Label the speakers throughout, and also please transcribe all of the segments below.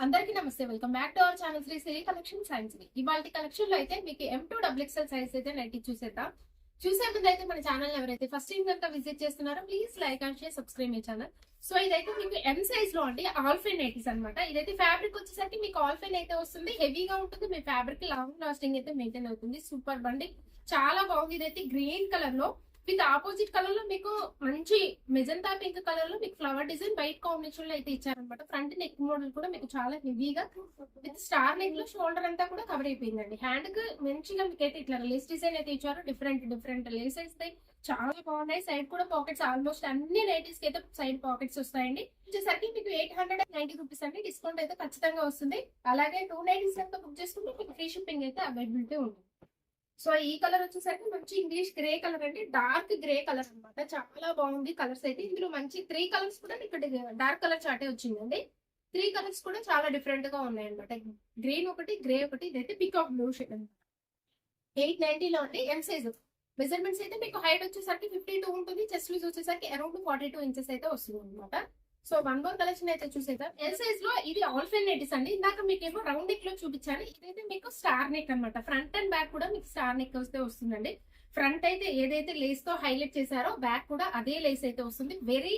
Speaker 1: అందరికీ నమస్తే. Welcome back to our channel Sri Siri collection science. ఇవాళ కలెక్షన్ లో అయితే మీకు M2XXL సైజ్ అయితే నైట్ చూసేద్దాం. చూసే ముందు అయితే మన ఛానల్ ఎవరైతే ఫస్ట్ టైం కనుక విజిట్ చేస్తున్నారో please like and share, subscribe my channel. So ఇదైతే మీకు M సైజ్ లో అండి, ఆల్ఫైన్ నైటీస్ అనమాట. ఇదైతే ఫ్యాబ్రిక్ వచ్చేసరికి మీకు ఆల్ఫైన్ అయితే వస్తుంది, హెవీగా ఉంటుంది. మీ ఫ్యాబ్రిక్ లాంగ్ లాస్టింగ్ అయితే మెయింటైన్ అవుతుంది. సూపర్ బండి, చాలా బాగుంది. ఇదైతే గ్రీన్ కలర్ లో విత్ ఆపోజిట్ కలర్ లో మీకు మంచి మెజంతా పింక్ కలర్ లో మీకు ఫ్లవర్ డిజైన్ వైట్ కాంబినేషన్ లో అయితే ఇచ్చారనమాట. ఫ్రంట్ నెక్ మోడల్ కూడా మీకు చాలా హెవీగా విత్ స్టార్ నెక్ లో షోల్డర్ అంతా కూడా కవర్ అయిపోయిందండి. హ్యాండ్ కి మంచిగా మీకు అయితే ఇట్లా లేస్ డిజైన్ అయితే ఇచ్చారు. డిఫరెంట్ లేసెస్ చాలా బాగున్నాయి. సైడ్ కూడా పాకెట్స్ ఆల్మోస్ట్ అన్ని నైటీస్ కి అయితే సైడ్ పాకెట్స్ వస్తాయండి. వచ్చేసరికి మీకు 890 రూపీస్ అండి. డిస్కౌంట్ అయితే ఖచ్చితంగా వస్తుంది. అలాగే 2 నైటీస్ కనుక బుక్ చేసుకుంటే మీకు ఫ్రీ షిప్పింగ్ అయితే అవైలబిలిటీ ఉంటుంది. సో ఈ కలర్ వచ్చేసరికి మంచి ఇంగ్లీష్ గ్రే కలర్ అండి, డార్క్ గ్రే కలర్ అనమాట. చాలా బాగుంది కలర్స్ అయితే. ఇందులో మంచి 3 కలర్స్ కూడా ఇక్కడ డార్క్ కలర్ చాటే వచ్చిందండి. 3 కలర్స్ కూడా చాలా డిఫరెంట్ గా ఉన్నాయి అనమాట. గ్రీన్ ఒకటి, గ్రే ఒకటి, ఇదైతే పికాక్ బ్లూ షేడ్ అనమాట. 890 లో అండి. ఎం సైజ్ మెజర్మెంట్స్ అయితే మీకు హైట్ వచ్చేసరికి 52 ఉంటుంది. చెస్ట్ లూజ్ వచ్చేసరికి అరౌండ్ 42 ఇంచెస్ అయితే వస్తుంది అనమాట. సో 1 మోర్ కలెక్షన్ అయితే చూసేద్దాం. ఎల్ సైజ్ లో ఇది ఆల్ఫైన్ నైటీస్ అండి. ఇందాక మీకు ఏమో రౌండ్ నెక్ లో చూపించాను. ఇదైతే మీకు స్టార్ నెక్ అనమాట. ఫ్రంట్ అండ్ బ్యాక్ కూడా మీకు స్టార్ నెక్ వస్తే వస్తుందండి. ఫ్రంట్ అయితే ఏదైతే లేస్ తో హైలైట్ చేశారో బ్యాక్ కూడా అదే లేస్ అయితే వస్తుంది. వెరీ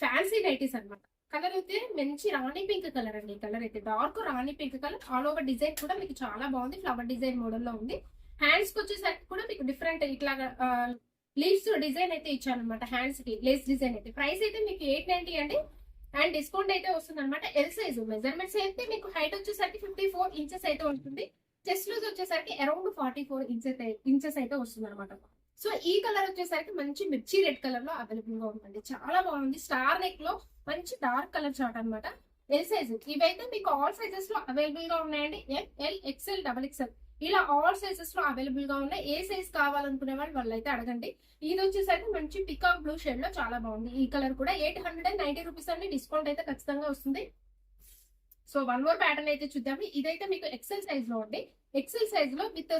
Speaker 1: ఫ్యాన్సీ నైటీస్ అనమాట. కలర్ అయితే మంచి రాణి పింక్ కలర్ అండి. కలర్ అయితే డార్క్ రాణి pink colour. All over design కూడా మీకు చాలా బాగుంది. ఫ్లవర్ డిజైన్ మోడల్ లో ఉంది. హ్యాండ్స్ కి వచ్చేసరికి కూడా మీకు డిఫరెంట్ ఇట్లాగా లీవ్స్ డిజైన్ అయితే ఇచ్చాను అనమాట. హ్యాండ్స్ కి లేస్ డిజైన్ అయితే. ప్రైస్ అయితే మీకు 890 అండి. అండ్ డిస్కౌంట్ అయితే వస్తుంది అనమాట. ఎల్ సైజ్ మెజర్మెంట్స్ అయితే మీకు హైట్ వచ్చేసరికి 54 ఇంచెస్ అయితే ఉంటుంది. చెస్ట్ లూజ్ వచ్చేసరికి అరౌండ్ 44 ఇంచెస్ అయితే వస్తుంది అనమాట. సో ఈ కలర్ వచ్చేసరికి మంచి మిర్చి రెడ్ కలర్ లో అవైలబుల్ గా ఉందండి. చాలా బాగుంది. స్టార్ నెక్ లో మంచి డార్క్ కలర్ చార్ట్ అనమాట. ఎల్ సైజ్ ఇవైతే మీకు ఆల్ సైజెస్ లో అవైలబుల్ గా ఉన్నాయండి. ML XL XXL ఇలా ఆల్ సైజెస్ లో అవైలబుల్ గా ఉన్నాయి. ఏ సైజ్ కావాలనుకునే వాళ్ళు అయితే అడగండి. ఇది వచ్చేసరికి మంచి పికాక్ బ్లూ షేడ్ లో చాలా బాగుంది. ఈ కలర్ కూడా 890 రూపీస్ అండి. డిస్కౌంట్ అయితే ఖచ్చితంగా వస్తుంది. సో 1 మోర్ ప్యాటర్న్ అయితే చూద్దాము. ఇదైతే మీకు ఎక్సెల్ సైజ్ లో అండి. ఎక్సెల్ సైజ్ లో విత్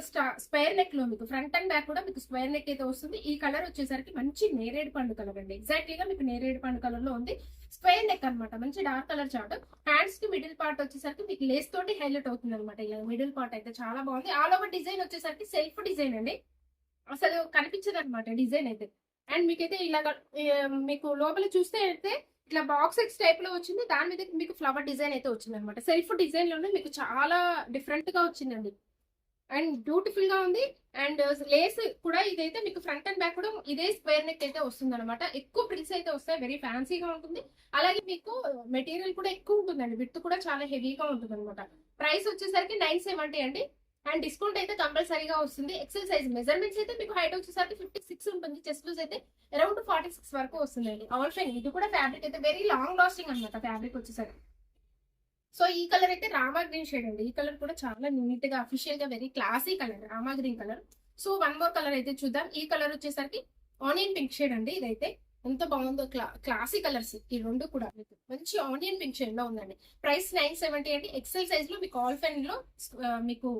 Speaker 1: స్క్వేర్ నెక్ లో మీకు ఫ్రంట్ అండ్ బ్యాక్ కూడా మీకు స్క్వేర్ నెక్ అయితే వస్తుంది. ఈ కలర్ వచ్చేసరికి మంచి నేరేడు పండు కలర్ అండి. ఎగ్జాక్ట్లీ గా మీకు నేరేడు పండు కలర్ లో ఉంది. స్క్వేర్ నెక్ అనమాట. మంచి డార్క్ కలర్ చార్ట్. హ్యాండ్స్ కి మిడిల్ పార్ట్ వచ్చేసరికి మీకు లేస్ తోటి హైలైట్ అవుతుంది అనమాట. ఇలా మిడిల్ పార్ట్ అయితే చాలా బాగుంది. ఆల్ ఓవర్ డిజైన్ వచ్చేసరికి సెల్ఫ్ డిజైన్ అండి. అసలు కనిపించదు అనమాట డిజైన్ అయితే. అండ్ మీకైతే ఇలాగ మీకు లోపల చూస్తే అయితే ఇట్లా బాక్స్ ఎక్స్ టైప్ లో వచ్చింది. దాని మీద మీకు ఫ్లవర్ డిజైన్ అయితే వచ్చింది అనమాట. సెల్ఫ్ డిజైన్ లోనే మీకు చాలా డిఫరెంట్ గా వచ్చిందండి. అండ్ బ్యూటిఫుల్ గా ఉంది. అండ్ లేస్ కూడా ఇదైతే మీకు ఫ్రంట్ అండ్ బ్యాక్ కూడా ఇదే స్క్వేర్ నెక్ అయితే వస్తుంది అనమాట. ఎక్కువ ప్రిల్స్ అయితే వస్తాయి. వెరీ ఫ్యాన్సీగా ఉంటుంది. అలాగే మీకు మెటీరియల్ కూడా ఎక్కువ ఉంటుందండి. విత్ కూడా చాలా హెవీగా ఉంటుంది అనమాట. ప్రైస్ వచ్చేసరికి 970 అండి. అండ్ డిస్కౌంట్ అయితే కంపల్సరీగా వస్తుంది. ఎక్సెల్ సైజ్ మెజర్మెంట్స్ అయితే మీకు హైట్ వచ్చేసరికి 56 ఉంటుంది. చెస్ట్ లూజ్ అయితే అరౌండ్ 46 వరకు వస్తుందండి. ఆల్ఫైన్ ఇది కూడా ఫ్యాబ్రిక్ అయితే వెరీ లాంగ్ లాస్టింగ్ అనమాట. ఫ్యాబ్రిక్ వచ్చేసరికి సో ఈ కలర్ అయితే రామా గ్రీన్ షేడ్ అండి. ఈ కలర్ కూడా చాలా నీట్ గా అఫీషియల్ గా very classy colour Rama green colour. So 1 more colour అయితే చూద్దాం. ఈ కలర్ వచ్చేసరికి ఆనియన్ పింక్ షేడ్ అండి. ఇదైతే ఎంత బాగుందో క్లాసీ కలర్స్ ఈ రెండు కూడా మంచి ఆనియన్ పింక్ షేడ్ లో ఉందండి. ప్రైస్ 970 అండి. ఎక్సెల్ సైజ్ లో మీకు ఆల్ఫైన్ లో మీకు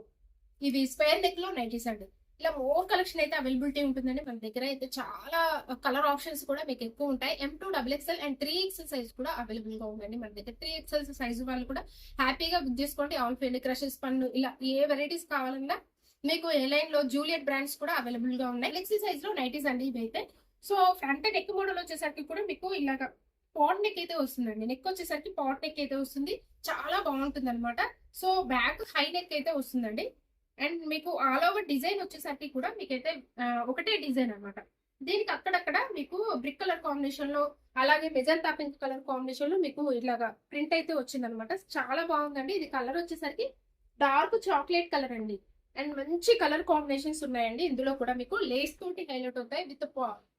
Speaker 1: ఇవి స్క్వేర్ నెక్ లో నైటీస్ అండి. ఇలా మోర్ కలెక్షన్ అయితే అవైలబిలిటీ ఉంటుందండి. మన దగ్గర అయితే చాలా కలర్ ఆప్షన్స్ కూడా మీకు ఎక్కువ ఉంటాయి. M2XXL అండ్ 3XL సైజ్ కూడా అవైలబుల్ గా ఉందండి. మన దగ్గర 3XL సైజ్ వాళ్ళు కూడా హ్యాపీగా బుక్ చేసుకోండి. ఆల్ ఫెయిల్ క్రషెస్ పన్ను ఇలా ఏ వెరైటీస్ కావాలన్నా మీకు ఏ లైన్ లో జూలియట్ బ్రాండ్స్ కూడా అవైలబుల్ గా ఉన్నాయి. ఎక్సెల్ సైజ్ లో నైటీస్ అండి ఇవైతే. సో ఫ్రంట్ నెక్ మోడల్ వచ్చేసరికి కూడా మీకు ఇలాగ పాట్ నెక్ అయితే వస్తుందండి. నెక్ వచ్చేసరికి పాట్ నెక్ అయితే వస్తుంది. చాలా బాగుంటుంది అనమాట. సో బ్యాక్ హై నెక్ అయితే వస్తుందండి. అండ్ మీకు ఆల్ ఓవర్ డిజైన్ వచ్చేసరికి కూడా మీకైతే ఒకటే డిజైన్ అనమాట. దీనికి అక్కడక్కడ మీకు బ్రిక్ కలర్ కాంబినేషన్ లో అలాగే మెజంతా పింక్ కలర్ కాంబినేషన్ లో మీకు ఇలాగా ప్రింట్ అయితే వచ్చింది అనమాట. చాలా బాగుందండి. ఇది కలర్ వచ్చేసరికి డార్క్ చాక్లెట్ కలర్ అండి. అండ్ మంచి కలర్ కాంబినేషన్స్ ఉన్నాయండి. ఇందులో కూడా మీకు లేస్ తోటి హైలైట్ అవుతాయి. విత్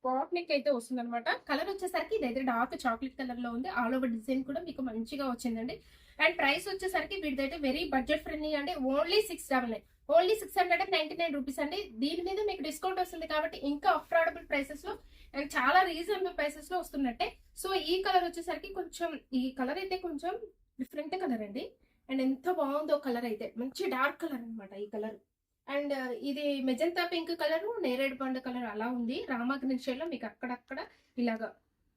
Speaker 1: పాట్ నెక్ అయితే వస్తుంది అనమాట. కలర్ వచ్చేసరికి ఇదైతే డార్క్ చాక్లెట్ కలర్ లో ఉంది. ఆల్ ఓవర్ డిజైన్ కూడా మీకు మంచిగా వచ్చిందండి. అండ్ ప్రైస్ వచ్చేసరికి వీటిదైతే వెరీ బడ్జెట్ ఫ్రెండ్లీ అండి. ఓన్లీ 699, ఓన్లీ 699 రూపీస్ అండి. దీని మీద మీకు డిస్కౌంట్ వస్తుంది కాబట్టి ఇంకా అఫోర్డబుల్ ప్రైసెస్ లో అండ్ చాలా రీజనబుల్ ప్రైసెస్ లో వస్తున్నట్టే. సో ఈ కలర్ వచ్చేసరికి కొంచెం ఈ కలర్ అయితే కొంచెం డిఫరెంట్ కలర్ అండి. అండ్ ఎంత బాగుందో కలర్ అయితే. మంచి డార్క్ కలర్ అనమాట ఈ కలర్. అండ్ ఇది మెజంతా పింక్ కలర్, నేరేడు పండు కలర్ అలా ఉంది. రామా గ్రీన్ షేడ్ లో మీకు అక్కడక్కడ ఇలాగా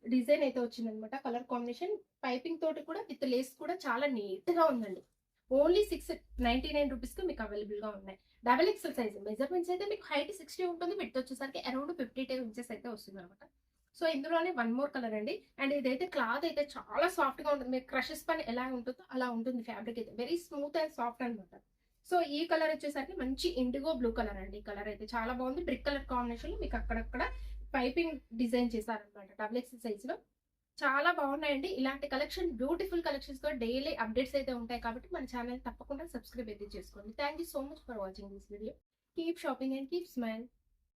Speaker 1: డిజైన్ అయితే వచ్చింది అనమాట. కలర్ కాంబినేషన్ పైపింగ్ తోటి కూడా విత్ లేస్ కూడా చాలా నీట్ గా ఉందండి. ఓన్లీ 699 రూపీస్ కి మీకు అవైలబుల్ గా ఉన్నాయి. డబల్ ఎక్సెల్ సైజ్ మెజర్మెంట్స్ అయితే మీకు హైట్ 60 ఉంటుంది, విడ్త్ వచ్చేసరికి అరౌండ్ 52 ఇంచెస్ అయితే వస్తుంది అనమాట. సో ఇందులోనే వన్ మోర్ కలర్ అండి. అండ్ ఇదైతే క్లాత్ అయితే చాలా సాఫ్ట్ గా ఉంటుంది. మీకు క్రషెస్ పని ఎలా ఉంటుందో అలా ఉంటుంది. ఫ్యాబ్రిక్ అయితే వెరీ స్మూత్ అండ్ సాఫ్ట్ అనమాట. సో ఈ కలర్ వచ్చేసరికి మంచి ఇండిగో బ్లూ కలర్ అండి. ఈ కలర్ అయితే చాలా బాగుంది. బ్రిక్ కలర్ కాంబినేషన్ లో మీకు అక్కడక్కడ పైపింగ్ డిజైన్ చేశారనమాట డబుల్ ఎక్సెల్ సైజ్ లో. చాలా బాగున్నాయండి. ఇలాంటి కలెక్షన్ బ్యూటిఫుల్ కలెక్షన్స్ తో డైలీ అప్డేట్స్ అయితే ఉంటాయి కాబట్టి మన ఛానల్ తప్పకుండా సబ్స్క్రైబ్ అయితే చేసుకోండి. Thank you so much for watching this video. Keep shopping and keep smile.